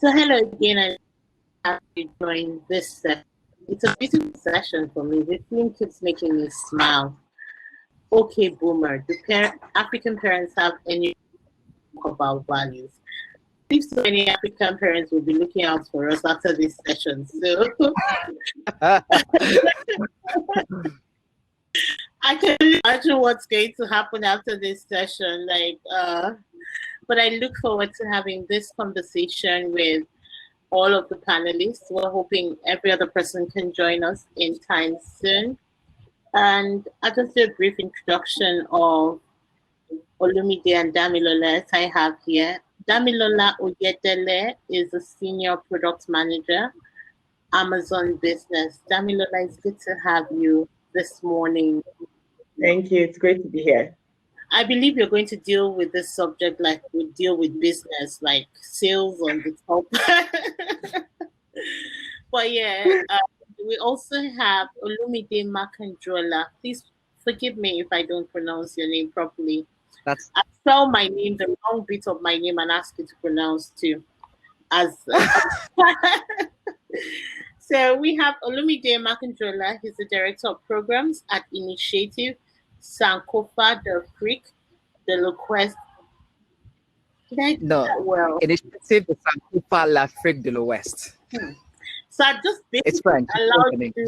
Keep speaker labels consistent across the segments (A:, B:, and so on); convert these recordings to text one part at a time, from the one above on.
A: So hello again, and happy to join this session. It's a beautiful session for me. The theme keeps making me smile. Okay, boomer. Do African parents have any talk about values? I think so many African parents will be looking out for us after this session. So I can imagine what's going to happen after this session. But I look forward to having this conversation with all of the panelists. We're hoping every other person can join us in time soon. And I'll just do a brief introduction of Olumide and Damilola I have here. Damilola Oyedele is a senior product manager, Amazon business. Damilola, it's good to have you this morning.
B: Thank you. It's great to be here.
A: I believe you're going to deal with this subject like we deal with business, like sales on the top. But yeah, we also have Olumide Makandrola. Please forgive me if I don't pronounce your name properly. I spell my name, the wrong bit of my name, and ask you to pronounce too. So we have Olumide Makandrola. He's the director of programs at Initiative Sankofa de Creek, the Loquest.
C: No, Initiative Sankofa l'Afrique de l'Ouest.
A: So I just basically allowed you to do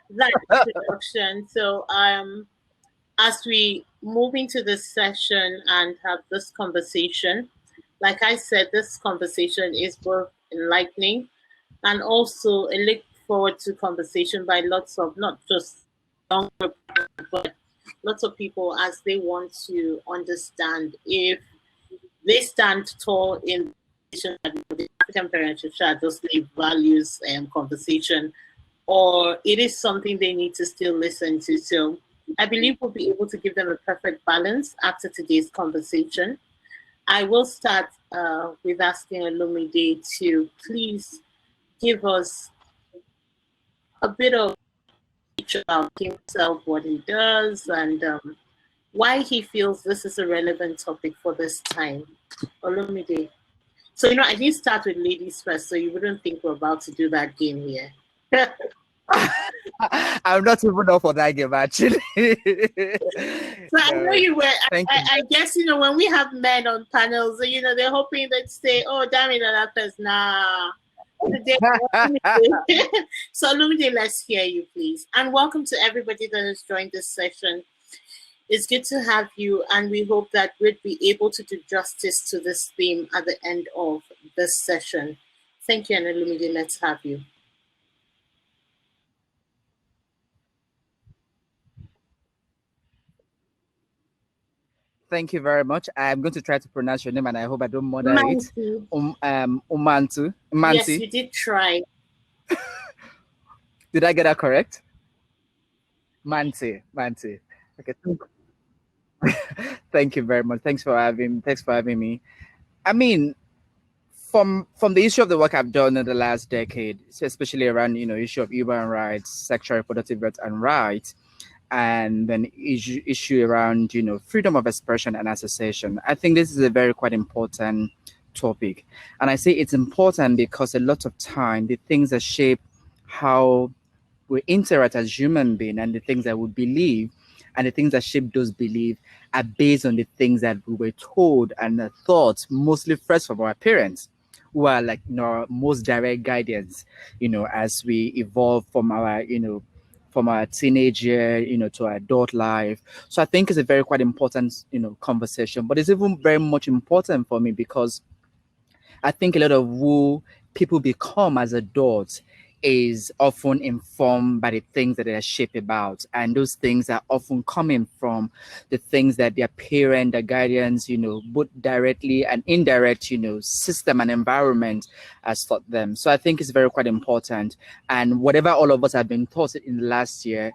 A: that introduction. So as we move into this session and have this conversation, like I said, this conversation is both enlightening and also I look forward to conversation by lots of not just younger people, but lots of people as they want to understand if they stand tall in the African parents should just leave values and conversation, or it is something they need to still listen to. So I believe we'll be able to give them a perfect balance after today's conversation. I will start with asking Olumide to please give us a bit of about himself, what he does, and why he feels this is a relevant topic for this time. Olumide. So, I didn't start with ladies first, so you wouldn't think we're about to do that game here.
C: I'm not even up for that game, actually.
A: So I know you were. I guess, when we have men on panels, they're hoping they'd say, oh, damn it, that person. Nah. So, Olumide, let's hear you, please. And welcome to everybody that has joined this session. It's good to have you, and we hope that we'd be able to do justice to this theme at the end of this session. Thank you, and Olumide, let's have you.
C: Thank you very much. I'm going to try to pronounce your name, and I hope I don't murder it. Umantu.
A: Yes, you did try.
C: Did I get that correct? Manti. Okay. Thank you very much. Thanks for having me. I mean, from the issue of the work I've done in the last decade, especially around issue of human rights, sexual reproductive rights and rights, and then issue around freedom of expression and association. I think this is a very quite important topic, and I say it's important because a lot of time the things that shape how we interact as human beings and the things that we believe and the things that shape those beliefs are based on the things that we were told and thought mostly first from our parents, who are like our most direct guidance, as we evolve from our teenager, to our adult life. So I think it's a very quite important, conversation, but it's even very much important for me because I think a lot of who people become as adults is often informed by the things that they are shaped about, and those things are often coming from the things that their parent, their guardians, both directly and indirect, system and environment has taught them. So I think it's very quite important, and whatever all of us have been taught in the last year,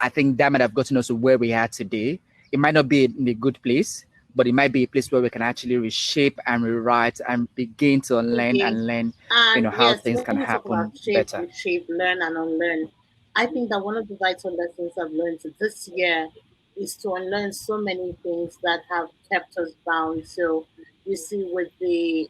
C: I think that might have gotten us to where we are today. It might not be in a good place, but it might be a place where we can actually reshape and rewrite and begin to learn how things can happen better.
A: Reshape, learn and unlearn. I think that one of the vital lessons I've learned this year is to unlearn so many things that have kept us bound. So you see, with the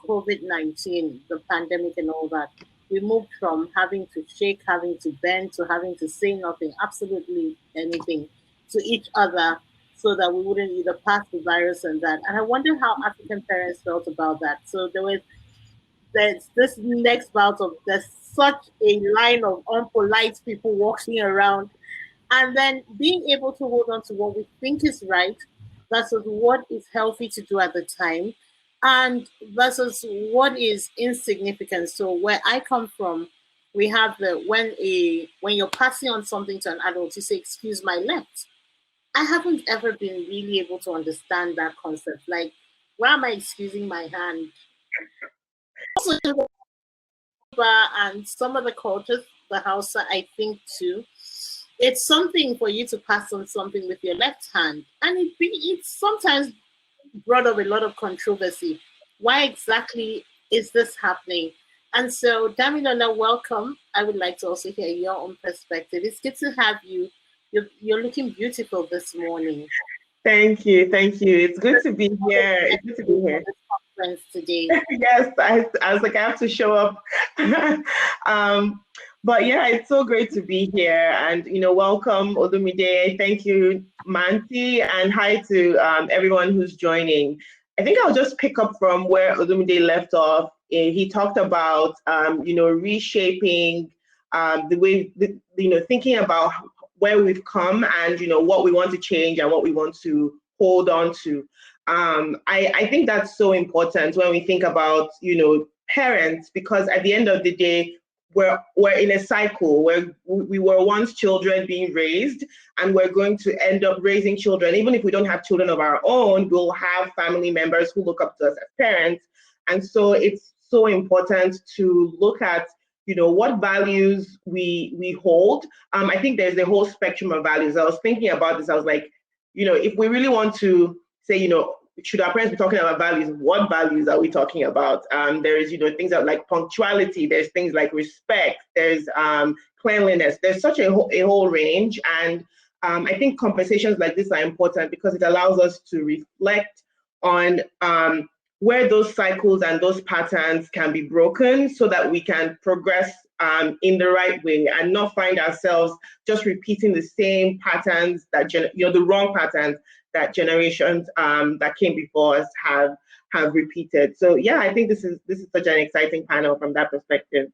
A: COVID-19, the pandemic and all that, we moved from having to shake, having to bend, to having to say nothing, absolutely anything to each other, so that we wouldn't either pass the virus and that. And I wonder how African parents felt about that. So there's this next bout of there's such a line of unpolite people walking around, and then being able to hold on to what we think is right versus what is healthy to do at the time, and versus what is insignificant. So where I come from, we have the when you're passing on something to an adult, you say, "Excuse my left." I haven't ever been really able to understand that concept. Like, why am I excusing my hand? Also, and some of the cultures, the Hausa, I think too, it's something for you to pass on something with your left hand, and it's sometimes brought up a lot of controversy. Why exactly is this happening? And so, Damilola, welcome. I would like to also hear your own perspective. It's good to have you. You're looking beautiful this morning.
B: Thank you. Thank you. It's good to be here. It's good to be here.
A: This conference today.
B: Yes, I was like, I have to show up. But yeah, it's so great to be here. And, welcome, Olumide. Thank you, Manti. And hi to everyone who's joining. I think I'll just pick up from where Olumide left off. He talked about, reshaping the way, thinking about where we've come and, what we want to change and what we want to hold on to. I think that's so important when we think about, parents, because at the end of the day, we're in a cycle where we were once children being raised, and we're going to end up raising children. Even if we don't have children of our own, we'll have family members who look up to us as parents. And so it's so important to look at, what values we hold. I think there's a whole spectrum of values. I was thinking about this. I was like, if we really want to say, should our parents be talking about values? What values are we talking about? There's, things like punctuality. There's things like respect. There's cleanliness. There's such a whole range. And I think conversations like this are important because it allows us to reflect on where those cycles and those patterns can be broken so that we can progress in the right way and not find ourselves just repeating the same patterns that, the wrong patterns that generations that came before us have repeated. So yeah, I think this is such an exciting panel from that perspective.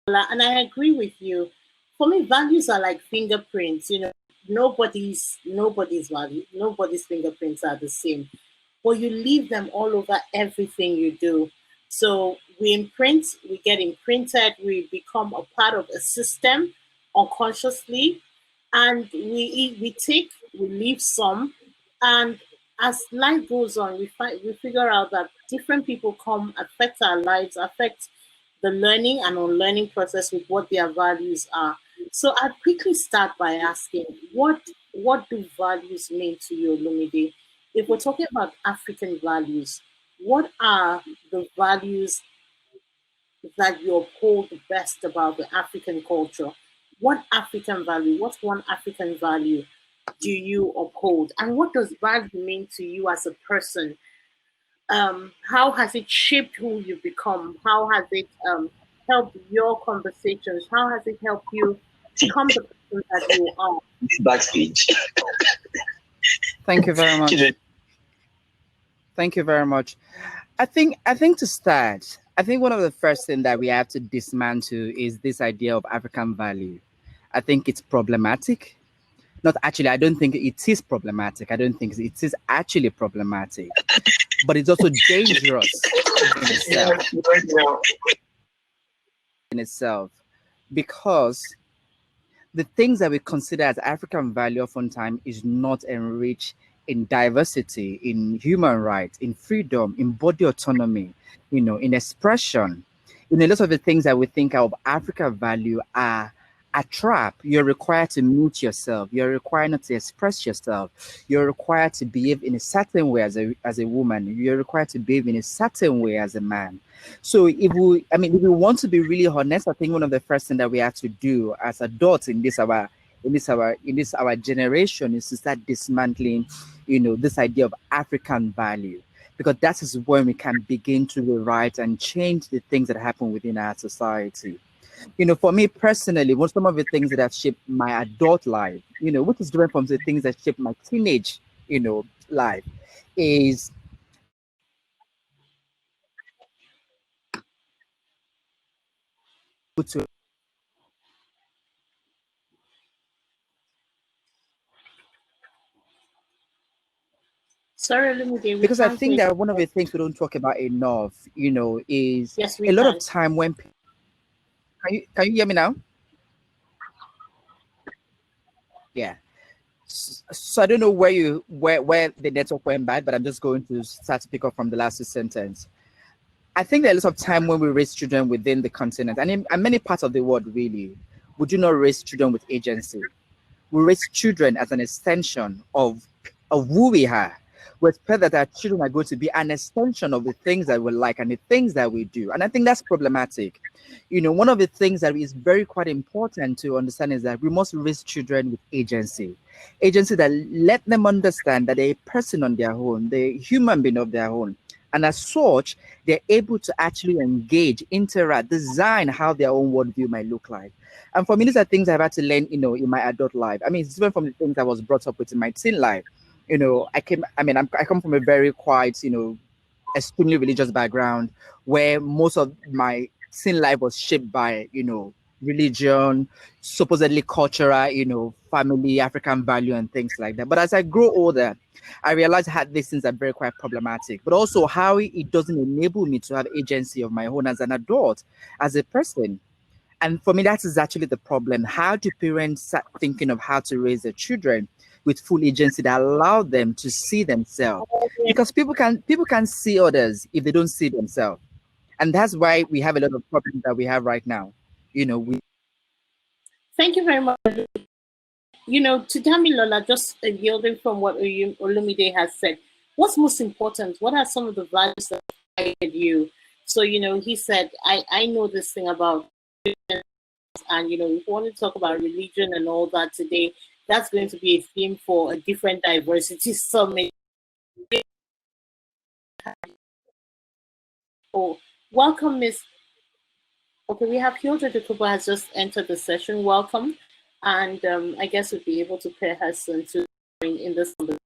A: And I agree with you. For me, values are like fingerprints. Nobody's value, nobody's fingerprints are the same, but you leave them all over everything you do. So we get imprinted, we become a part of a system unconsciously, and we leave some, and as life goes on, we figure out that different people come, affect our lives, affect the learning and unlearning process with what their values are. So I'd quickly start by asking, what do values mean to you, Lumide? If we're talking about African values, what are the values that you uphold the best about the African culture? What African value, what's one African value do you uphold? And what does value mean to you as a person? How has it shaped who you become? How has it helped your conversations? How has it helped you become the person that you are?
D: Backstage.
C: Thank you very much. Thank you very much. I think to start, I think one of the first things that we have to dismantle is this idea of African value. I think it's problematic. Not actually, I don't think it is problematic. I don't think it is actually problematic. But it's also dangerous in itself. Because the things that we consider as African value oftentimes is not enriched in diversity, in human rights, in freedom, in body autonomy, in expression. A lot of the things that we think of African value are a trap. You're required to mute yourself. You're required not to express yourself. You're required to behave in a certain way as a woman. You're required to behave in a certain way as a man. So if we want to be really honest, I think one of the first things that we have to do as adults in this our generation is to start dismantling, this idea of African value, because that is when we can begin to rewrite and change the things that happen within our society. For me personally, what some of the things that have shaped my adult life, which is different from the things that shaped my teenage, life, is to,
A: Sorry, Lumide, we
C: because I
A: can't
C: think
A: hear
C: that one of
A: you.
C: the things we don't talk about enough, is
A: Yes, we
C: a lot of
A: can.
C: time when can you hear me now? Yeah. So I don't know where the network went bad, but I'm just going to start to pick up from the last sentence. I think there are lots of time when we raise children within the continent and in and many parts of the world, really, we do not raise children with agency. We raise children as an extension of who we are. We expect that our children are going to be an extension of the things that we like and the things that we do. And I think that's problematic. One of the things that is very quite important to understand is that we must raise children with agency. Agency that let them understand that they're a person on their own, they're a human being of their own. And as such, they're able to actually engage, interact, design how their own worldview might look like. And for me, these are things I've had to learn, in my adult life. I mean, it's different from the things I was brought up with in my teen life. I come from a very quiet, extremely religious background where most of my teen life was shaped by, religion, supposedly cultural, family, African value, and things like that. But as I grow older, I realized how these things are very quite problematic, but also how it doesn't enable me to have agency of my own as an adult, as a person. And for me, that is actually the problem. How do parents start thinking of how to raise their children with full agency that allow them to see themselves? Because people can see others if they don't see themselves. And that's why we have a lot of problems that we have right now. We
A: Thank you very much. To Damilola, just yielding from what Olumide has said, what's most important? What are some of the values that guided you? So, he said, I know this thing about, and, if you want to talk about religion and all that today, that's going to be a theme for a different diversity summit. Oh, welcome, Miss. Okay, we have Hilda Jacoba has just entered the session. Welcome. And I guess we'll be able to pair her soon to in this conversation.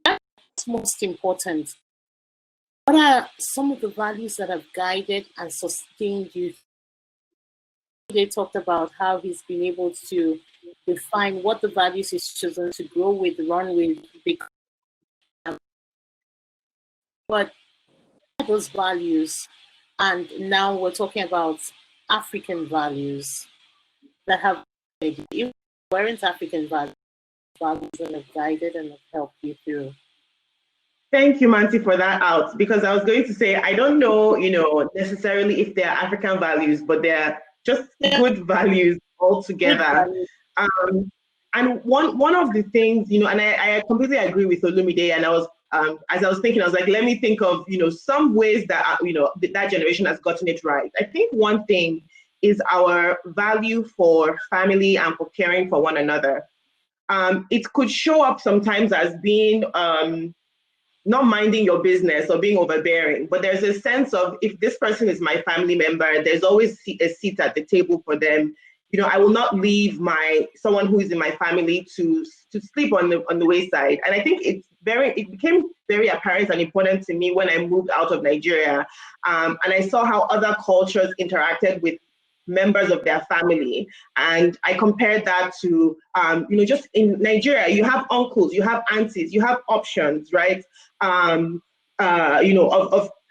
A: What's most important? What are some of the values that have guided and sustained you? They talked about how he's been able to define what the values he's chosen to grow with, run with, but those values, and now we're talking about African values that have weren't African values that have guided and have helped you through.
B: Thank you, Manti, for that out, because I was going to say, I don't know, necessarily if they're African values, but they're just good values altogether. And one of the things, and I completely agree with Olumide, and I was, as I was thinking, I was like, let me think of, some ways that, that generation has gotten it right. I think one thing is our value for family and for caring for one another. It could show up sometimes as being not minding your business or being overbearing, but there's a sense of, if this person is my family member, there's always a seat at the table for them. I will not leave someone who is in my family to sleep on the wayside. And I think it became very apparent and important to me when I moved out of Nigeria, and I saw how other cultures interacted with members of their family. And I compared that to, just in Nigeria, you have uncles, you have aunties, you have options, right? Of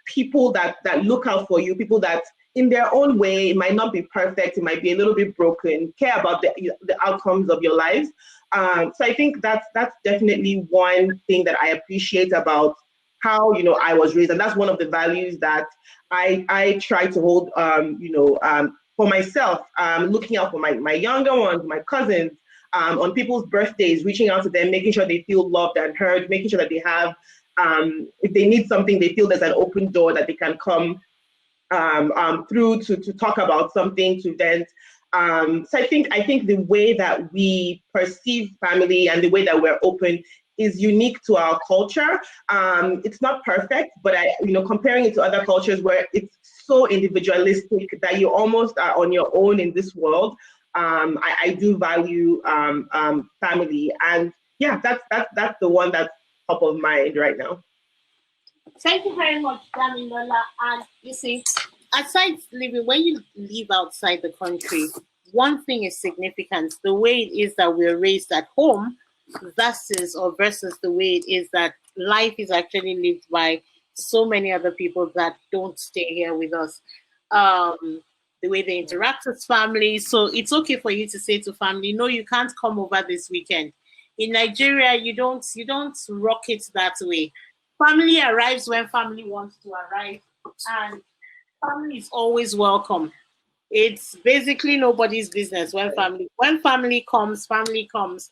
B: people that look out for you, people that in their own way, it might not be perfect, it might be a little bit broken, care about the outcomes of your lives. So I think that's definitely one thing that I appreciate about how, I was raised. And that's one of the values that I try to hold, for myself, looking out for my younger ones, my cousins, on people's birthdays, reaching out to them, making sure they feel loved and heard, making sure that they have, if they need something, they feel there's an open door that they can come through to talk about something, to vent. So I think the way that we perceive family and the way that we're open is unique to our culture. It's not perfect, but comparing it to other cultures where it's so individualistic that you almost are on your own in this world. I do value family, and yeah, that's the one that's top of mind right now.
A: Thank you very much, Damilola. And you see, aside living, when you live outside the country, one thing is significant: the way it is that we're raised at home versus the way it is that life is actually lived by so many other people that don't stay here with us. The way they interact with family. So it's okay for you to say to family, no, you can't come over this weekend. In Nigeria, you don't rock it that way. Family arrives when family wants to arrive, and family is always welcome. It's basically nobody's business when family comes, family comes.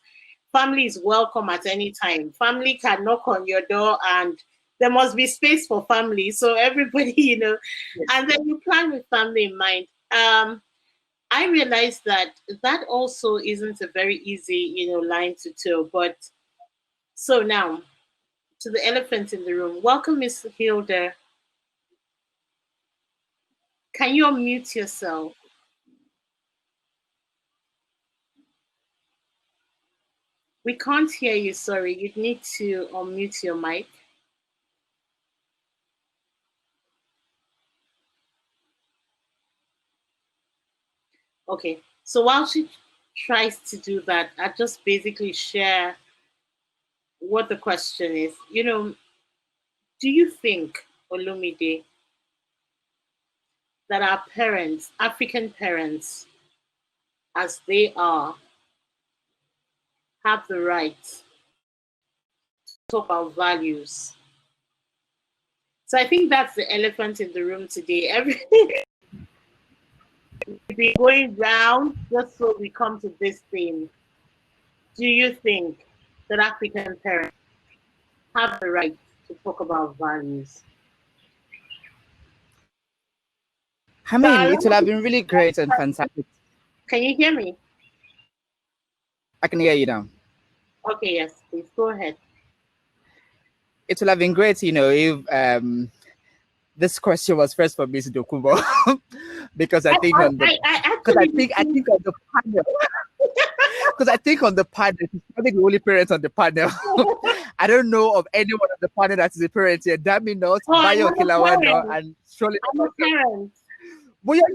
A: Family is welcome at any time. Family can knock on your door, and there must be space for family. So everybody, and then you plan with family in mind. I realized that also isn't a very easy, line to toe. But so now to the elephant in the room. Welcome, Miss Hilda. Can you unmute yourself? We can't hear you, sorry. You'd need to unmute your mic. Okay, so while she tries to do that, I just basically share what the question is. Do you think, Olumide, that our parents, African parents, as they are, have the right to talk about values? So I think that's the elephant in the room today. Everything be going round just so we come to this thing. Do you think that African parents have the right to talk about values?
C: I mean, it would have been really great and fantastic.
A: Can you hear me?
C: I can hear you now.
A: Okay, yes, please go ahead.
C: It would have been great, if this question was first for Ms. Dokubo, because I think on the panel, because I think on the panel, she's probably the only parent on the panel. I don't know of anyone on the panel that is a parent here. Dami not, Bayo Kilawano, and surely
A: I'm a parent.
C: But you're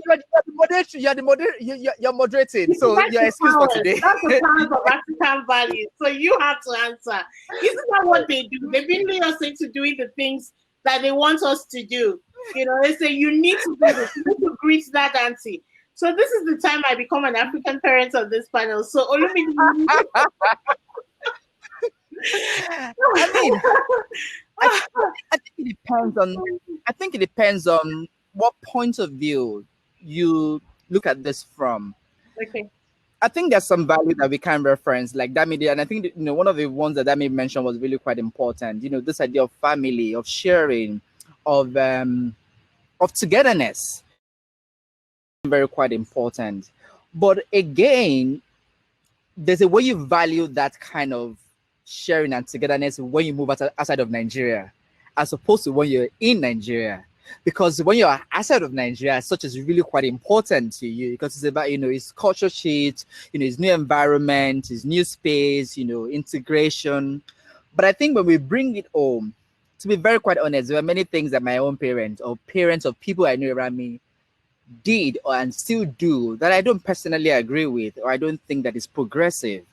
C: moderating, so you're excused for today.
A: That's the sound of African values. So you have to answer. Isn't that what they do? They bring us into doing the things that they want us to do. They say you need to do this, you need to greet that auntie. So this is the time I become an African parent on this panel. So Olumide,
C: I mean, I think it depends on what point of view you look at this from.
A: Okay.
C: I think there's some value that we can reference, like Dami did, and I think one of the ones that Dami mentioned was really quite important. This idea of family, of sharing, of togetherness, very quite important. But again, there's a way you value that kind of sharing and togetherness when you move outside of Nigeria, as opposed to when you're in Nigeria. Because when you're outside of Nigeria, such is really quite important to you, because it's about, it's culture shift, it's new environment, it's new space, integration. But I think when we bring it home, to be very quite honest, there are many things that my own parents or parents of people I know around me did and still do that I don't personally agree with, or I don't think that is progressive.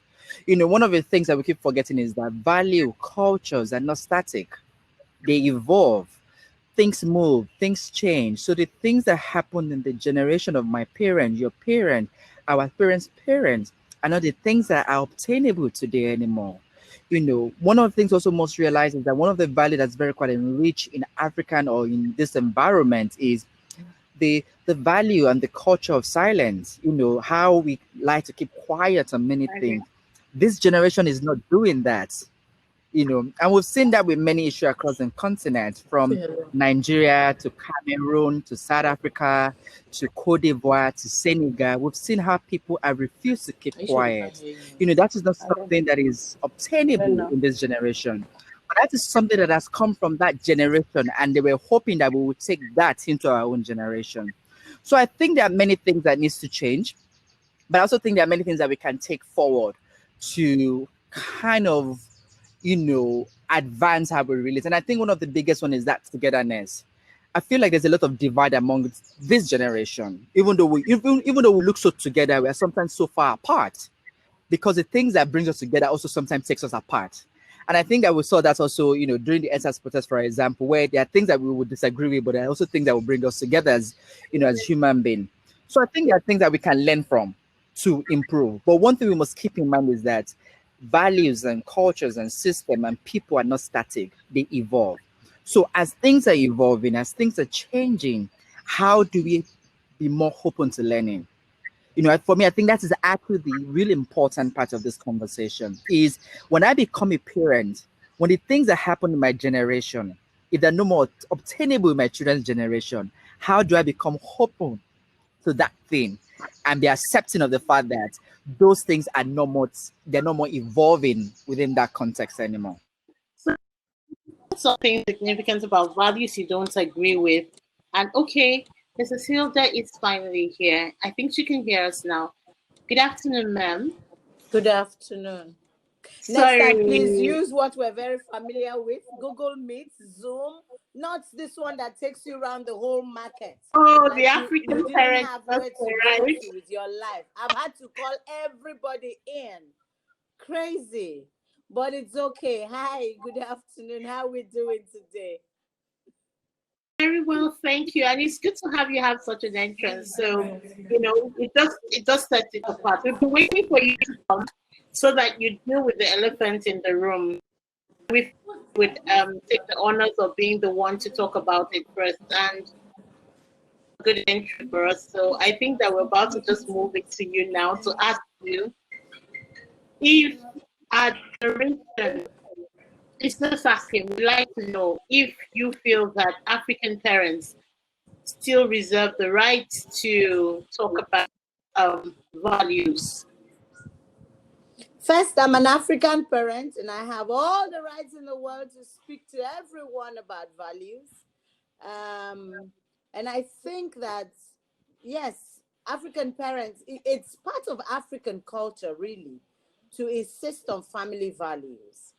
C: One of the things that we keep forgetting is that value cultures are not static. They evolve. Things move, things change. So the things that happened in the generation of my parent, your parent, our parents' parents, are not the things that are obtainable today anymore. One of the things also must realize is that one of the value that's very quite enriched in African or in this environment is the value and the culture of silence. How we like to keep quiet on many things. This generation is not doing that. And we've seen that with many issues across the continent, from Nigeria to Cameroon to South Africa to Cote d'Ivoire to Senegal. We've seen how people have refused to keep quiet. That is not something that is obtainable in this generation. But that is something that has come from that generation, and they were hoping that we would take that into our own generation. So I think there are many things that needs to change, but I also think there are many things that we can take forward to kind of advance how we relate. And I think one of the biggest one is that togetherness. I feel like there's a lot of divide among this generation. Even though we look so together, we are sometimes so far apart, because the things that brings us together also sometimes takes us apart. And I think that we saw that also, during the NSAS protest, for example, where there are things that we would disagree with, but there are also things that will bring us together as human beings. So I think there are things that we can learn from to improve. But one thing we must keep in mind is that values and cultures and system and people are not static, they evolve. So as things are evolving, as things are changing, how do we be more open to learning? For me, I think that is actually the really important part of this conversation, is when I become a parent, when the things that happen in my generation, if they're no more obtainable in my children's generation, how do I become open to that thing and be accepting of the fact that those things are they're no more evolving within that context anymore?
A: Something significant about values you don't agree with. And okay, Mrs. Hilda is finally here. I think she can hear us now. Good afternoon, ma'am.
D: Good afternoon. Next time, please use what we're very familiar with: Google Meet, Zoom, not this one that takes you around the whole market.
A: Oh, like the African
D: you didn't have where to go to with your life. I've had to call everybody in. Crazy. But it's okay. Hi, good afternoon. How are we doing today?
A: Very well, thank you. And it's good to have you have such an entrance. So, it does set it apart. We've been waiting for you to come so that you deal with the elephant in the room. We would take the honors of being the one to talk about it first, and a good entry for us. So I think that we're about to just move it to you now to ask you if our generation, it's just asking, we'd like to know if you feel that African parents still reserve the right to talk about values.
D: First, I'm an African parent, and I have all the rights in the world to speak to everyone about values. And I think that, yes, African parents, it's part of African culture, really, to insist on family values.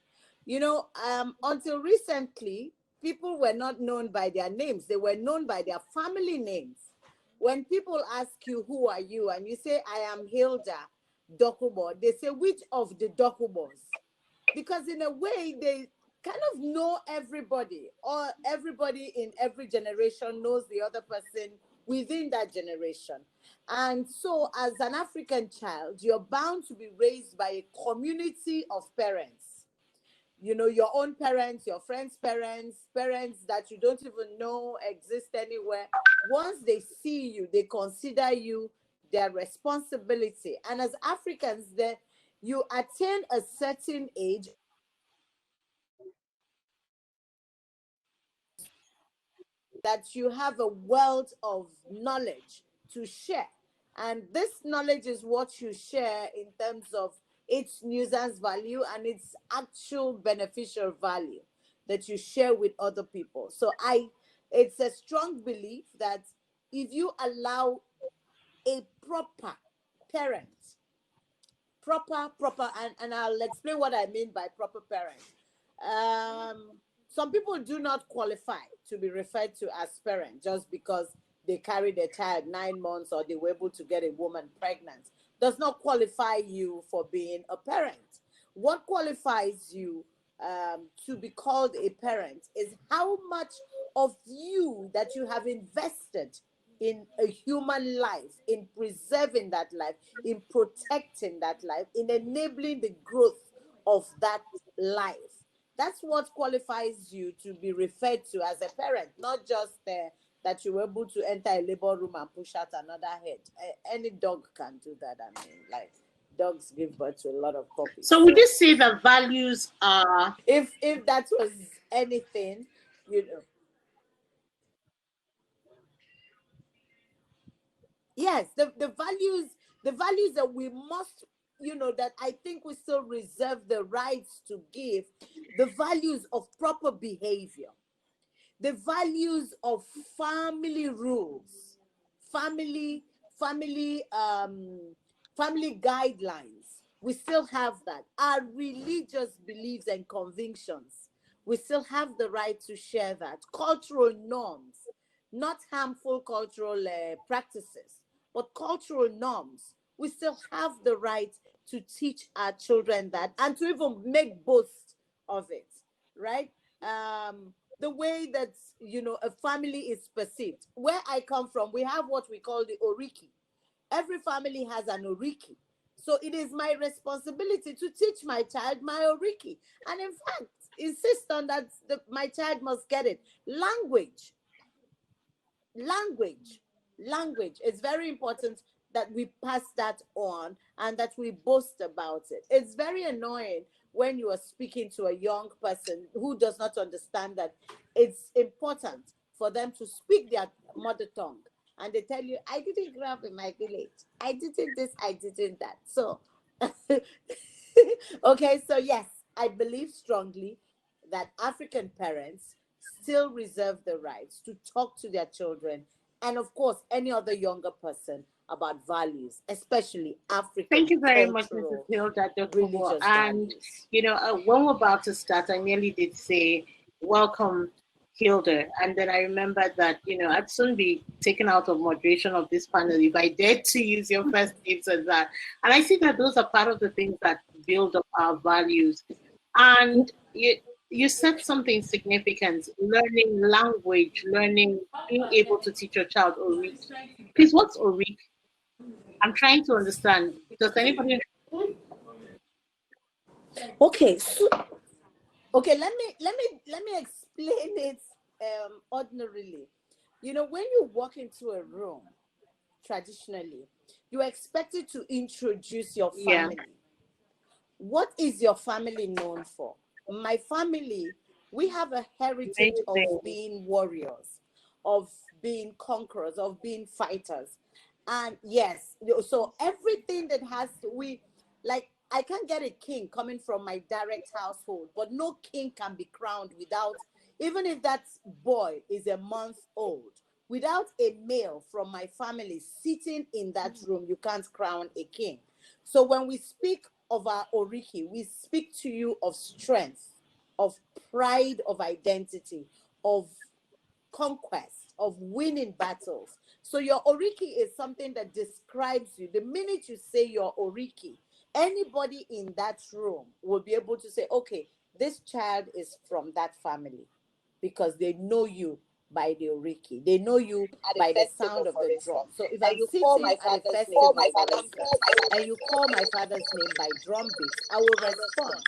D: Until recently, people were not known by their names. They were known by their family names. When people ask you, who are you? And you say, I am Hilda Dokubo, they say, which of the Dokubos? Because in a way, they kind of know everybody, or everybody in every generation knows the other person within that generation. And so as an African child, you're bound to be raised by a community of parents. Your own parents, your friends' parents, parents that you don't even know exist anywhere. Once they see you, they consider you their responsibility. And as Africans, you attain a certain age that you have a wealth of knowledge to share. And this knowledge is what you share in terms of its nuisance value and its actual beneficial value that you share with other people. So it's a strong belief that if you allow a proper parent, and I'll explain what I mean by proper parent. Some people do not qualify to be referred to as parent just because they carried a child 9 months or they were able to get a woman pregnant. Does not qualify you for being a parent. What qualifies you to be called a parent is how much of you that you have invested in a human life, in preserving that life, in protecting that life, in enabling the growth of that life. That's what qualifies you to be referred to as a parent, not just that you were able to enter a labor room and push out another head. Any dog can do that. dogs give birth to a lot of puppies.
A: So would you say that values are...
D: If that was anything, yes, the values that we must, that I think we still reserve the rights to give, the values of proper behavior, the values of family rules, family family family guidelines. We still have that. Our religious beliefs and convictions, we still have the right to share that. Cultural norms, not harmful cultural practices, but cultural norms. We still have the right to teach our children that and to even make boast of it, right? The way that a family is perceived. Where I come from, we have what we call the oriki. Every family has an oriki. So it is my responsibility to teach my child my oriki. And in fact, insist on that my child must get it. Language language it's very important that we pass that on and that we boast about it. It's very annoying when you are speaking to a young person who does not understand that it's important for them to speak their mother tongue, and they tell you, I didn't grow up in my village, I didn't this, I didn't that. So okay, so yes, I believe strongly that African parents still reserve the rights to talk to their children and, of course, any other younger person about values, especially African
A: Thank you very much, Mrs.
D: cultural,
A: Hilda Dokubo.
D: religious
A: And,
D: values.
A: when we're about to start, I nearly did say, welcome, Hilda. And then I remembered that, I'd soon be taken out of moderation of this panel if I dared to use your first names and that. And I see that those are part of the things that build up our values. And you said something significant, learning language, being able to teach your child Orik. Please, what's Orik? I'm trying to understand. Does anybody...
D: Okay, so okay, let me explain it ordinarily. When you walk into a room, traditionally, you're expected to introduce your
A: Yeah.
D: family. What is your family known for? My family, we have a heritage of
A: Amazing.
D: being warriors, of being conquerors, of being fighters. And yes, so everything that has to, like, I can't get a king coming from my direct household, but no king can be crowned without, even if that boy is a month old, without a male from my family sitting in that room, you can't crown a king. So when we speak of our Oriki, we speak to you of strength, of pride, of identity, of conquest, of winning battles. So your Oriki is something that describes you. The minute you say your Oriki, anybody in that room will be able to say, okay, this child is from that family, because they know you by the Oriki. They know you by the sound of the drum. So if I'm sitting at a festival, for instance, and you call my father's name by drum beats, I will respond.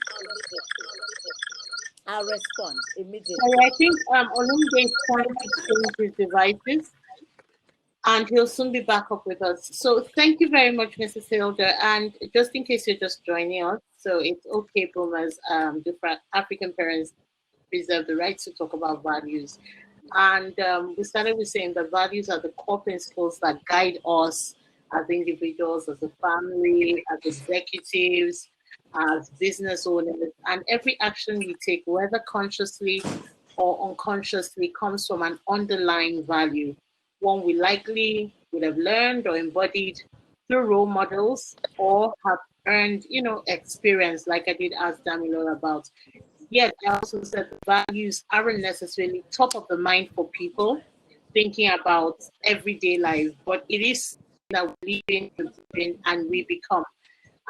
D: I'll respond immediately.
A: So I think Olumide is trying to change his devices, and he'll soon be back up with us. So thank you very much, Mrs. Hilda. And just in case you're just joining us, so it's okay, boomers. Different African parents reserve the right to talk about values. And we started with saying that values are the core principles that guide us as individuals, as a family, as executives, as business owners. And every action we take, whether consciously or unconsciously, comes from an underlying value, one we likely would have learned or embodied through role models or have earned, experience, like I did ask Damilola about. Yet I also said the values aren't necessarily top of the mind for people thinking about everyday life, but it is that we live in and we become.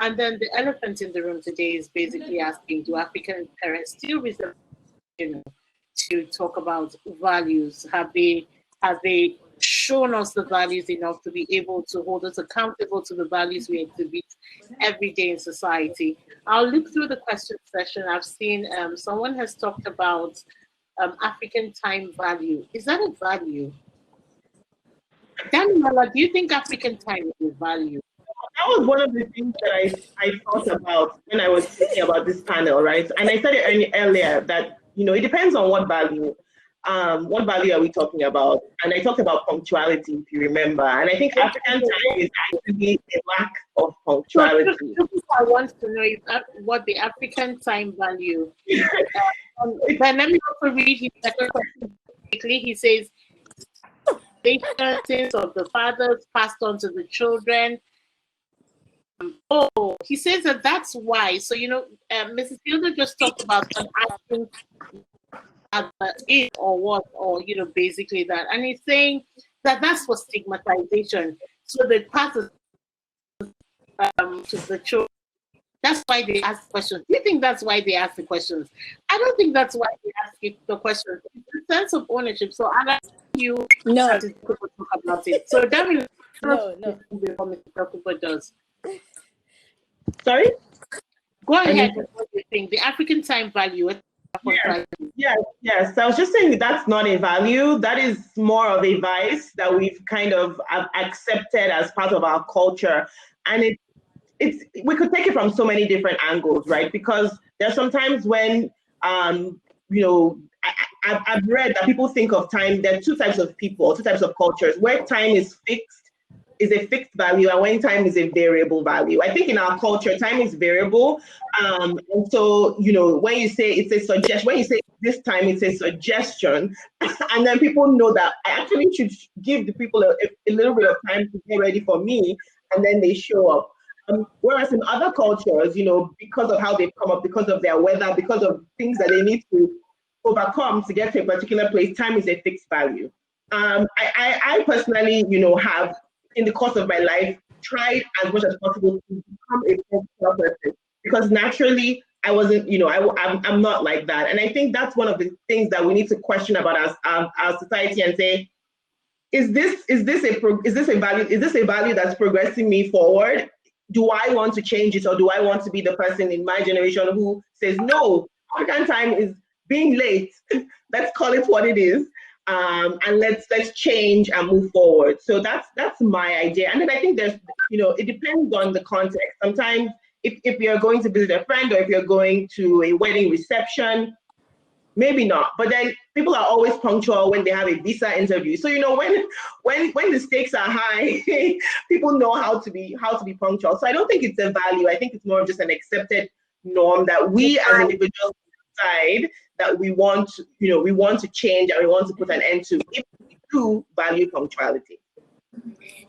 A: And then the elephant in the room today is basically asking, do African parents still reserve, to talk about values? Have they shown us the values enough to be able to hold us accountable to the values we exhibit every day in society? I'll look through the question session. I've seen someone has talked about African time value. Is that a value? Daniela, do you think African time is a value?
B: was one of the things that I thought about when I was thinking about this panel, right? And I said it earlier that, it depends on what value. What value are we talking about? And I talked about punctuality, if you remember. And I think African time is actually a lack of
A: So
B: punctuality.
A: I want to know is what the African time value. But let me also read his second question quickly. He says, "Sins of the fathers passed on to the children." He says that that's why. So Mrs. Hilda just talked about an asking is or what, or basically that, and he's saying that that's for stigmatization. So they pass it to the children. That's why they ask questions. Do you think that's why they ask the questions? I don't think that's why they ask the questions. It's a sense of ownership. So I like you
D: No.
A: to talk about it. So that means
D: No.
A: before Mr. Cooper does.
B: Sorry?
A: Go ahead with what you think. The African time value.
B: Yes. I was just saying that's not a value. That is more of a vice that we've kind of accepted as part of our culture. And it's we could take it from so many different angles, right? Because there's sometimes when I've read that people think of time. There are two types of people, two types of cultures, where time is a fixed value, and when time is a variable value. I think in our culture, time is variable. And so, when you say it's a suggestion, when you say this time, it's a suggestion, and then people know that I actually should give the people a little bit of time to get ready for me, and then they show up. Whereas in other cultures, because of how they've come up, because of their weather, because of things that they need to overcome to get to a particular place, time is a fixed value. I personally, have in the course of my life tried as much as possible to become a punctual person, because naturally I wasn't, I'm not like that. And I think that's one of the things that we need to question about our society and say, is this a value that's progressing me forward? Do I want to change it, or do I want to be the person in my generation who says, no, African time is being late. Let's call it what it is. And let's change and move forward. So that's my idea. And then I think there's, it depends on the context. Sometimes if you're going to visit a friend, or if you're going to a wedding reception, maybe not. But then people are always punctual when they have a visa interview. So when the stakes are high, people know how to be punctual. So I don't think it's a value. I think it's more of just an accepted norm that we as individuals decide that we want to change, and we want to put an end to if we do value punctuality.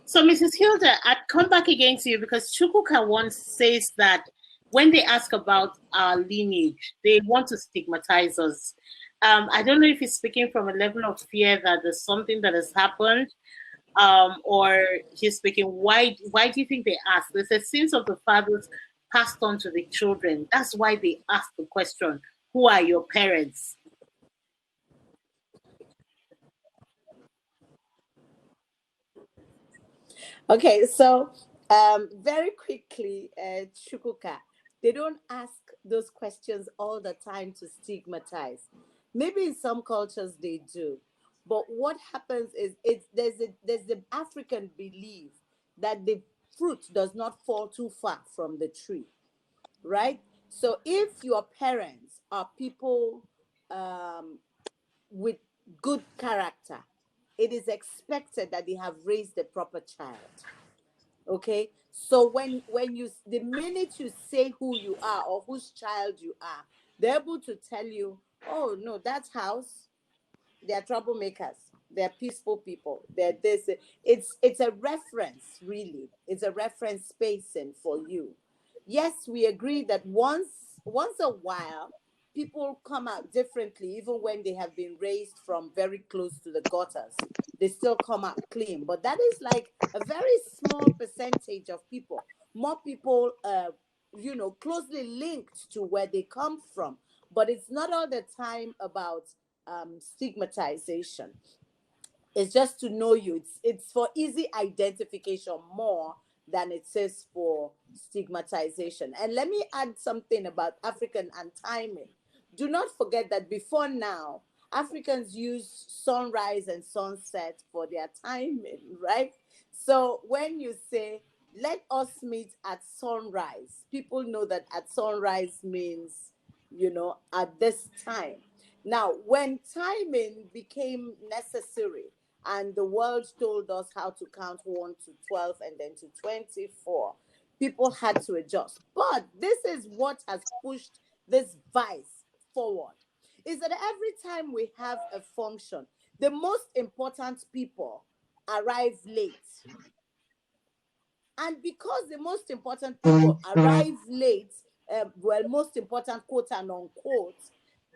A: So, Mrs. Hilda, I'd come back again to you, because Chukwuka once says that when they ask about our lineage, they want to stigmatize us. I don't know if he's speaking from a level of fear that there's something that has happened, or he's speaking, why do you think they ask? There's a sense of the fathers passed on to the children. That's why they ask the question, who are your parents?
D: Okay, so very quickly, Chukuka, they don't ask those questions all the time to stigmatize. Maybe in some cultures they do, but what happens is there's the African belief that the fruit does not fall too far from the tree, right? So if your parents are people with good character, it is expected that they have raised the proper child. Okay, so when you the minute you say who you are or whose child you are, they're able to tell you, oh no, that's house, they're troublemakers, they're peaceful people, they're this. It's a reference, really. It's a reference spacing for you. Yes, we agree that once a while people come out differently, even when they have been raised from very close to the gutters. They still come out clean, but that is like a very small percentage of people. More people closely linked to where they come from, but it's not all the time about stigmatization. It's just to know you. It's for easy identification more than it says for stigmatization. And let me add something about African and timing. Do not forget that before now, Africans use sunrise and sunset for their timing, right? So when you say let us meet at sunrise. People know that at sunrise means, at this time. Now, when timing became necessary and the world told us how to count 1 to 12 and then to 24, people had to adjust. But this is what has pushed this vice forward. Is that every time we have a function, the most important people arrive late. And because the most important people arrive late, most important, quote and unquote,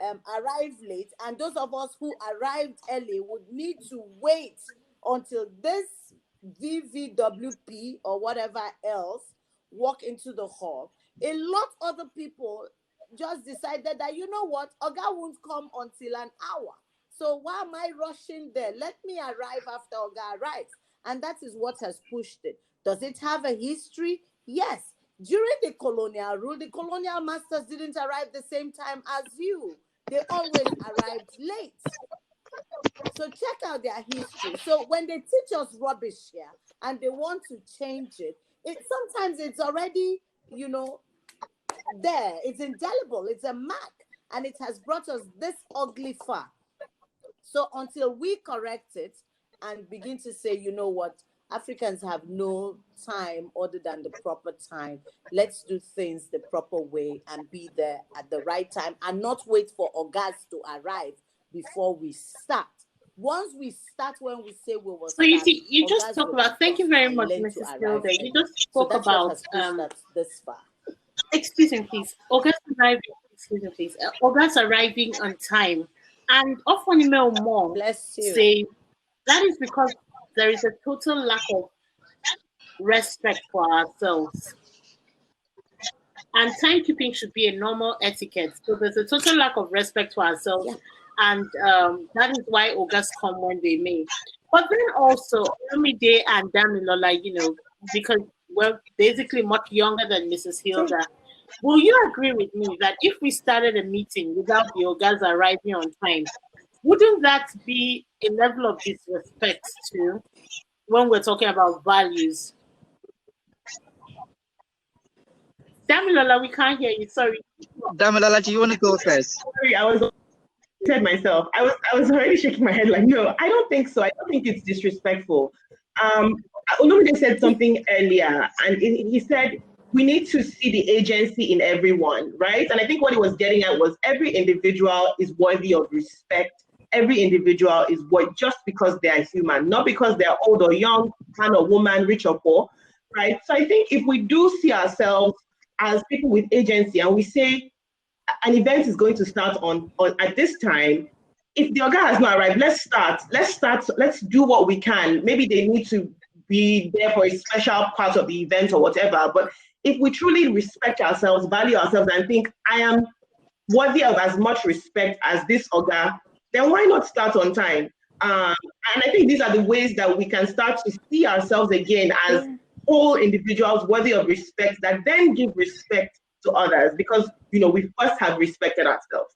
D: arrive late, and those of us who arrived early would need to wait until this VVWP or whatever else walk into the hall. A lot of other people just decided that, you know what, Oga won't come until an hour. So why am I rushing there? Let me arrive after Oga arrives. And that is what has pushed it. Does it have a history? Yes. During the colonial rule, the colonial masters didn't arrive the same time as you. They always arrived late. So check out their history. So when they teach us rubbish here and they want to change it, sometimes it's already, there. It's indelible. It's a mark. And it has brought us this ugly far. So until we correct it and begin to say, you know what, Africans have no time other than the proper time. Let's do things the proper way and be there at the right time and not wait for Ogas to arrive before we start. Once we start, when we say we will
A: so you
D: start,
A: see, you just talk about, thank you very much, Mrs. Hilda. You just spoke about
D: this far.
A: Excuse me, please. August arriving on time. And often email more say that is because there is a total lack of respect for ourselves. And timekeeping should be a normal etiquette. So there's a total lack of respect for ourselves. Yeah. And that is why August come when they may. But then also, Olumide and Damilola, because we're basically much younger than Mrs. Hilda. Will you agree with me that if we started a meeting without the Ogas arriving on time, wouldn't that be a level of disrespect too when we're talking about values? Damilola, we can't hear you. Sorry.
C: Damilola, do you want to go first?
B: Sorry, I was said myself. I was already shaking my head like, no, I don't think so. I don't think it's disrespectful. Olumide said something earlier, and he said we need to see the agency in everyone, right? And I think what he was getting at was every individual is worthy of respect. Every individual is worth just because they are human, not because they are old or young, man or woman, rich or poor, right? So I think if we do see ourselves as people with agency and we say an event is going to start on at this time, if the Oga has not arrived, let's start, let's do what we can. Maybe they need to be there for a special part of the event or whatever, but if we truly respect ourselves, value ourselves, and think I am worthy of as much respect as this Oga, then why not start on time? And I think these are the ways that we can start to see ourselves again as whole individuals worthy of respect that then give respect to others, because we first have respected ourselves.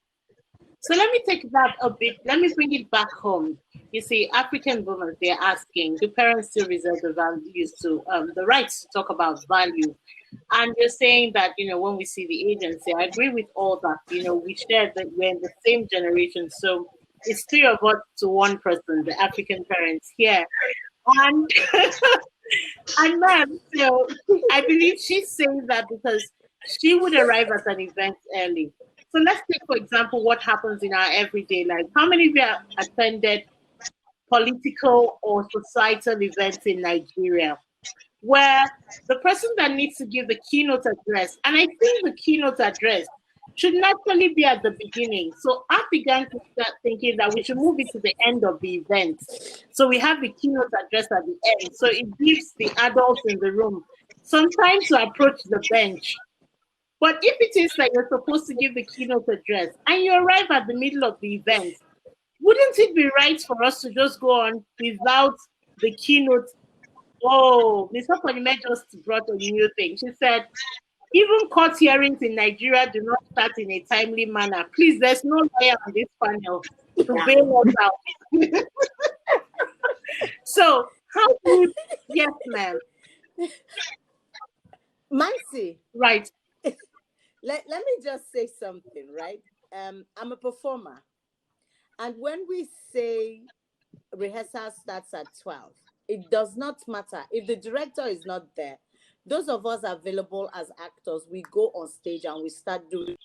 A: So let me take that a bit. Let me bring it back home. You see, African women, they're asking, do parents still reserve the values to the rights to talk about value? And you're saying that, when we see the agency, I agree with all that. We share that we're in the same generation. So it's 3 of us to 1 person, the African parents here. And, and then, I believe she's saying that because she would arrive at an event early. So let's take, for example, what happens in our everyday life. How many of you have attended political or societal events in Nigeria where the person that needs to give the keynote address, and I think the keynote address should naturally be at the beginning. So I began to start thinking that we should move it to the end of the event. So we have the keynote address at the end. So it gives the adults in the room some time to approach the bench. But if it is that you're supposed to give the keynote address and you arrive at the middle of the event, wouldn't it be right for us to just go on without the keynote? Oh, Mr. Ponime just brought a new thing. She said, even court hearings in Nigeria do not start in a timely manner. Please, there's no lawyer on this panel to bail us out. So, how would, yes, ma'am.
D: Mansi,
A: Right.
D: let me just say something, right? I'm a performer. And when we say rehearsal starts at 12, it does not matter. If the director is not there, those of us available as actors, we go on stage and we start doing.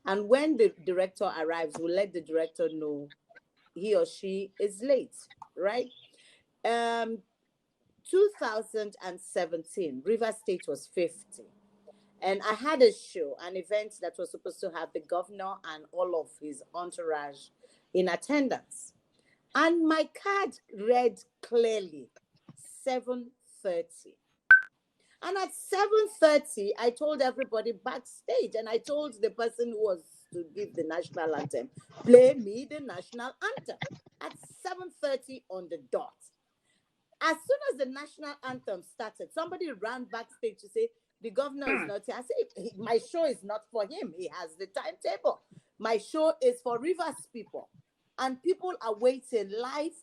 D: And when the director arrives, we'll let the director know he or she is late, right? Um, 2017, River State was 50. And I had a show, an event that was supposed to have the governor and all of his entourage in attendance. And my card read clearly 7:30. And at 7:30, I told everybody backstage, and I told the person who was to give the national anthem, play me the national anthem at 7:30 on the dot. As soon as the national anthem started, somebody ran backstage to say, the governor is not here. I said, my show is not for him. He has the timetable. My show is for Rivers people. And people are waiting live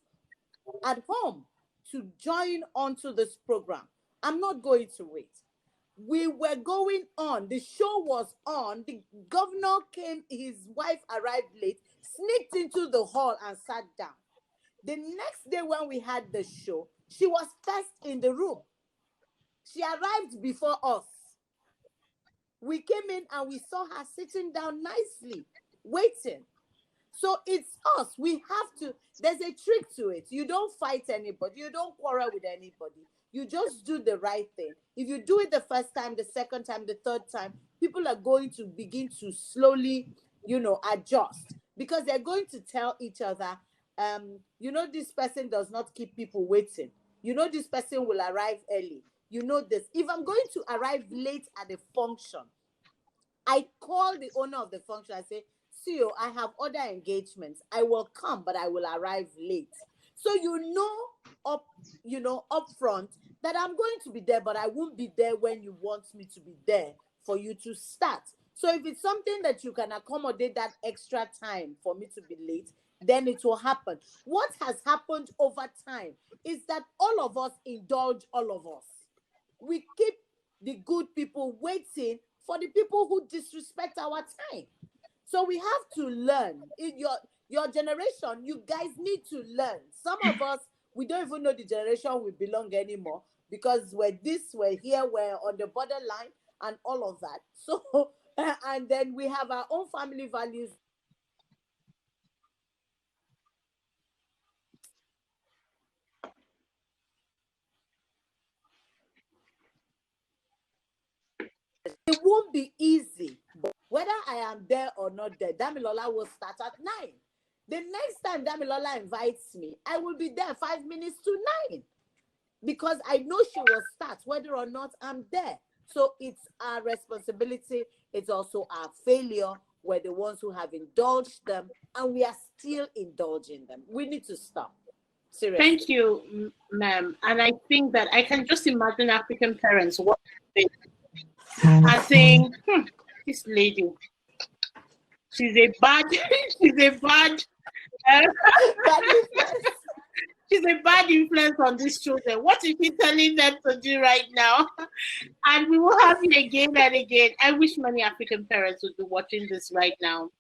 D: at home to join onto this program. I'm not going to wait. We were going on. The show was on. The governor came. His wife arrived late, sneaked into the hall and sat down. The next day when we had the show, she was first in the room. She arrived before us. We came in and we saw her sitting down nicely, waiting. So it's us. We have to, there's a trick to it. You don't fight anybody. You don't quarrel with anybody. You just do the right thing. If you do it the first time, the second time, the third time, people are going to begin to slowly, adjust, because they're going to tell each other, this person does not keep people waiting. This person will arrive early. This. If I'm going to arrive late at a function, I call the owner of the function. I say, CEO, I have other engagements. I will come, but I will arrive late. So up front that I'm going to be there, but I won't be there when you want me to be there for you to start. So if it's something that you can accommodate that extra time for me to be late, then it will happen. What has happened over time is that all of us indulge all of us. We keep the good people waiting for the people who disrespect our time. So we have to learn. In your generation, you guys need to learn. Some of us, we don't even know the generation we belong anymore, because we're here, we're on the borderline and all of that. So, and then we have our own family values. It won't be easy, but whether I am there or not there, Damilola will start at 9. The next time Damilola invites me, I will be there 5 minutes to 9, because I know she will start whether or not I'm there. So it's our responsibility. It's also our failure. We're the ones who have indulged them, and we are still indulging them. We need to stop. Seriously.
A: Thank you, ma'am. And I think that I can just imagine African parents watching and saying, this lady, she's a bad, she's a bad, she's a bad influence on these children. What is she telling them to do right now? And we will have it again and again. I wish many African parents would be watching this right now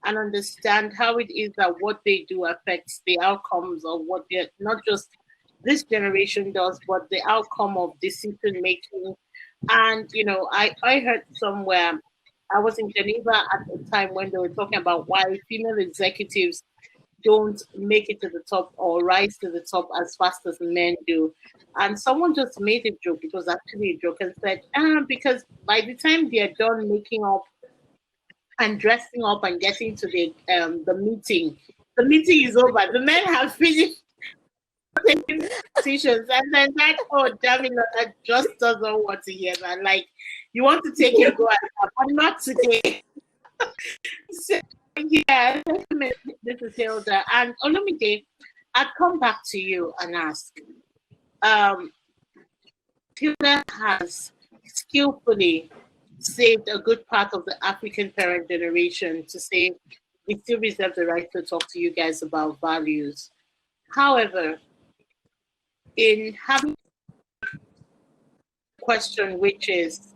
A: and understand how it is that what they do affects the outcomes of what they're, not just this generation does, but the outcome of decision making. And I heard somewhere, I was in Geneva at the time when they were talking about why female executives don't make it to the top or rise to the top as fast as men do. And someone just made a joke, it was actually a joke, and said, because by the time they're done making up and dressing up and getting to the meeting is over. The men have finished taking decisions, and then that, oh damn it, that just doesn't want to hear that. Like, you want to take a go at that, but not today. So, yeah, this is Hilda. And Olumide, I'd come back to you and ask. Hilda has skillfully saved a good part of the African parent generation to say we still reserve the right to talk to you guys about values. However, in having question, which is,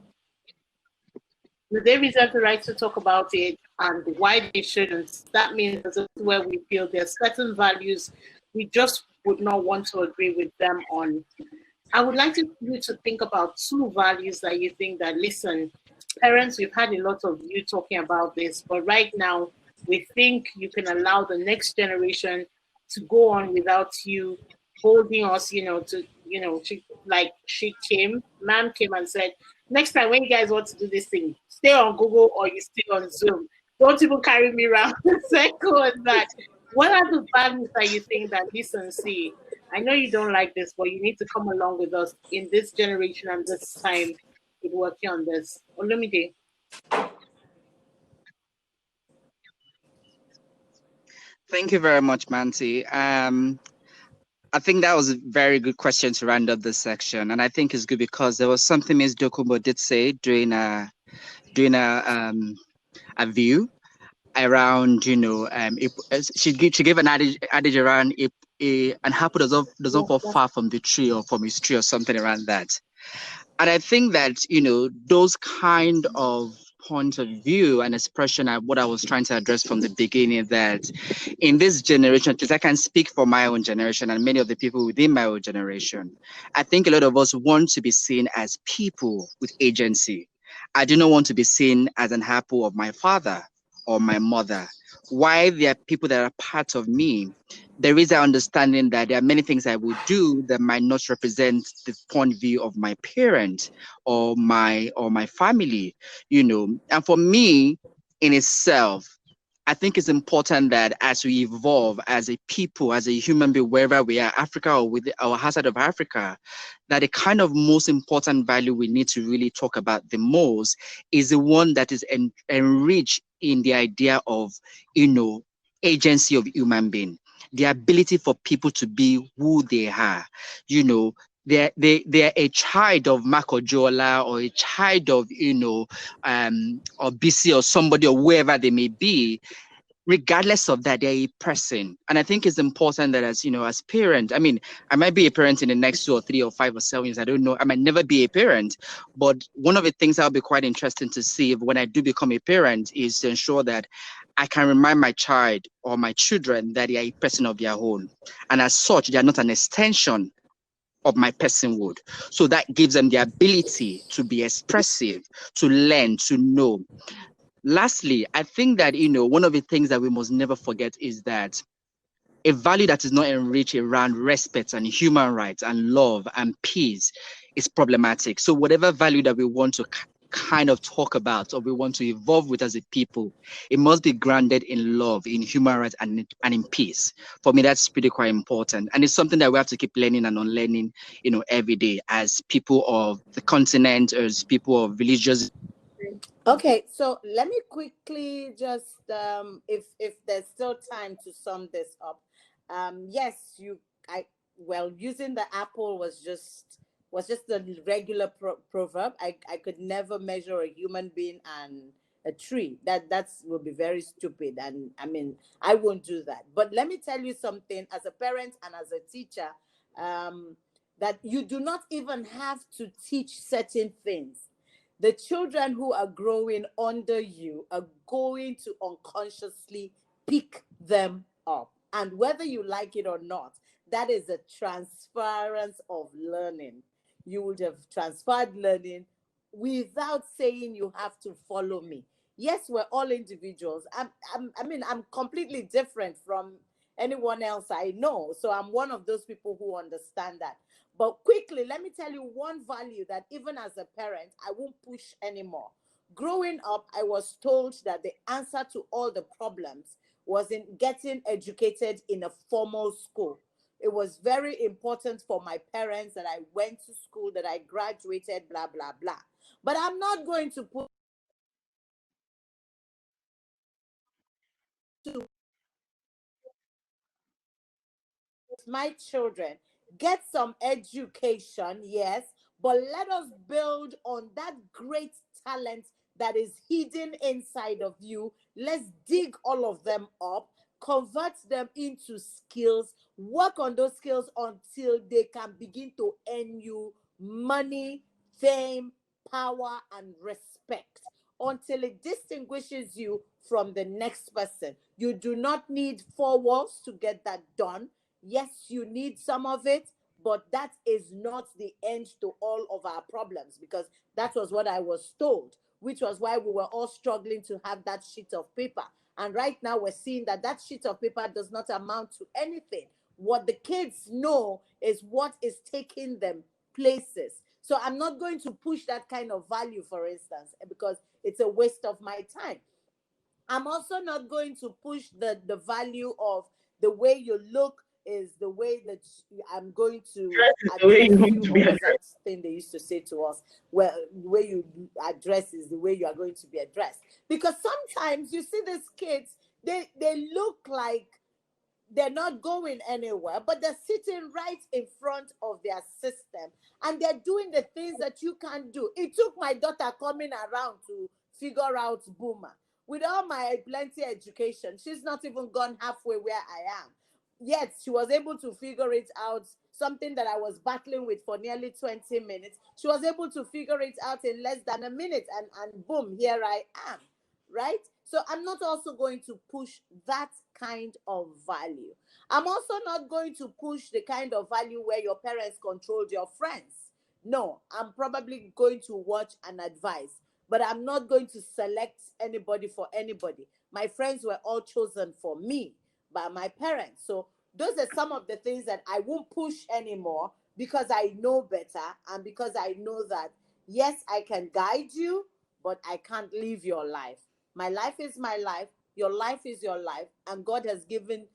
A: do they reserve the right to talk about it and why they shouldn't? That means that's where we feel there's certain values we just would not want to agree with them on. I would like you to think about two values that you think that, listen, parents, we've had a lot of you talking about this, but right now we think you can allow the next generation to go on without you holding us, ma'am came and said, next time when you guys want to do this thing, stay on Google or you stay on Zoom. Don't even carry me around. Second on that. What are the values that you think that, listen, see, I know you don't like this, but you need to come along with us in this generation and this time with working on this. Olumide.
C: Thank you very much, Manti. I think that was a very good question to round up this section, and I think it's good because there was something Ms. Dokumbo did say during a view around, she gave an adage around if an apple doesn't fall far from the tree or from its tree or something around that. And I think that, those kind of points of view and expression are what I was trying to address from the beginning, that in this generation, because I can speak for my own generation and many of the people within my own generation, I think a lot of us want to be seen as people with agency. I do not want to be seen as an apple of my father or my mother. Why there are people that are part of me, there is an understanding that there are many things I would do that might not represent the point of view of my parent or my family, And for me, in itself, I think it's important that as we evolve as a people, as a human being, wherever we are, Africa or with our outside of Africa, that the kind of most important value we need to really talk about the most is the one that is enriched in the idea of, agency of human being, the ability for people to be who they are, they're a child of Makojola or a child of, or BC or somebody or wherever they may be. Regardless of that, they're a person. And I think it's important that as parents, I mean, I might be a parent in the next 2 or 3 or 5 or 7 years. I don't know. I might never be a parent. But one of the things that'll be quite interesting to see when I do become a parent is to ensure that I can remind my child or my children that they are a person of their own. And as such, they are not an extension of my personhood. So that gives them the ability to be expressive, to learn, to know. Lastly, I think that, one of the things that we must never forget is that a value that is not enriched around respect and human rights and love and peace is problematic. So whatever value that we want to kind of talk about or we want to evolve with as a people, it must be grounded in love, in human rights and in peace. For me, that's pretty quite important. And it's something that we have to keep learning and unlearning, every day as people of the continent, as people of religious.
D: Okay, so let me quickly just if there's still time to sum this up. Yes, using the apple was just the regular proverb. I could never measure a human being and a tree. That's would be very stupid, and I mean I won't do that. But let me tell you something, as a parent and as a teacher, um, that you do not even have to teach certain things. The children who are growing under you are going to unconsciously pick them up. And whether you like it or not, that is a transference of learning. You would have transferred learning without saying you have to follow me. Yes, we're all individuals. I'm completely different from anyone else I know. So I'm one of those people who understand that. But quickly, let me tell you one value that even as a parent, I won't push anymore. Growing up, I was told that the answer to all the problems was in getting educated in a formal school. It was very important for my parents that I went to school, that I graduated, blah, blah, blah. But I'm not going to put to my children, get some education, yes, but let us build on that great talent that is hidden inside of you. Let's dig all of them up, convert them into skills, work on those skills until they can begin to earn you money fame, power, and respect until it distinguishes you from the next person. You do not need four walls to get that done. Yes, you need some of it, but that is not the end to all of our problems, because that was what I was told, which was why we were all struggling to have that sheet of paper. And right now we're seeing that that sheet of paper does not amount to anything. What the kids know is what is taking them places. So I'm not going to push that kind of value, for instance, because it's a waste of my time. I'm also not going to push the value of the way you look is the way that I'm going to
B: Dress is the way
D: address
B: you want
D: you,
B: to be
D: or what's that
B: addressed.
D: thing they used to say to us? Well, the way you address is the way you are going to be addressed. Because sometimes you see these kids, they look like they're not going anywhere, but they're sitting right in front of their system and they're doing the things that you can't do. It took my daughter coming around to figure out Boomer. With all my plenty education, she's not even gone halfway where I am. Yet she was able to figure it out, something that I was battling with for nearly 20 minutes. She was able to figure it out in less than a minute, and boom, here I am, right? So I'm not also going to push that kind of value. I'm also not going to push the kind of value where your parents controlled your friends. No, I'm probably going to watch and advise, but I'm not going to select anybody for anybody. My friends were all chosen for me by my parents. So those are some of the things that I won't push anymore, because I know better, and because I know that, yes, I can guide you, but I can't live your life. My life is my life. Your life is your life. And God has given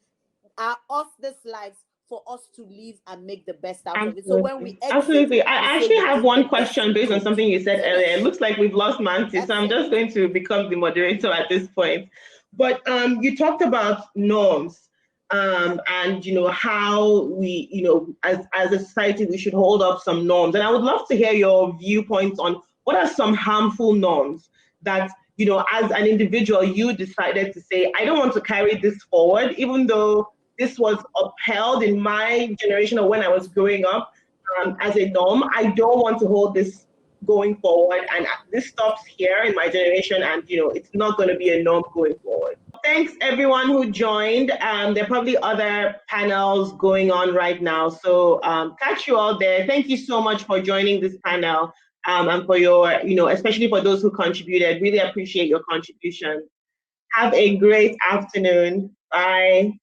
D: us this life for us to live and make the best out of it. So when we
B: Absolutely.
D: exit,
B: Absolutely.
D: we
B: I
D: say
B: actually
D: we
B: have
D: did the
B: one
D: best we
B: question based on
D: could.
B: something you said earlier. It
D: Finish.
B: looks like we've lost Manti, so
D: That's
B: I'm
D: it.
B: just going to become the moderator at this point. But you talked about norms, and how we, as a society, we should hold up some norms. And I would love to hear your viewpoints on what are some harmful norms that, as an individual, you decided to say, I don't want to carry this forward, even though this was upheld in my generation or when I was growing up, as a norm. I don't want to hold this going forward, and this stops here in my generation, and it's not going to be a norm going forward. Thanks everyone who joined. There are probably other panels going on right now, so catch you all there. Thank you so much for joining this panel, and for your, especially for those who contributed. Really appreciate your contribution. Have a great afternoon. Bye.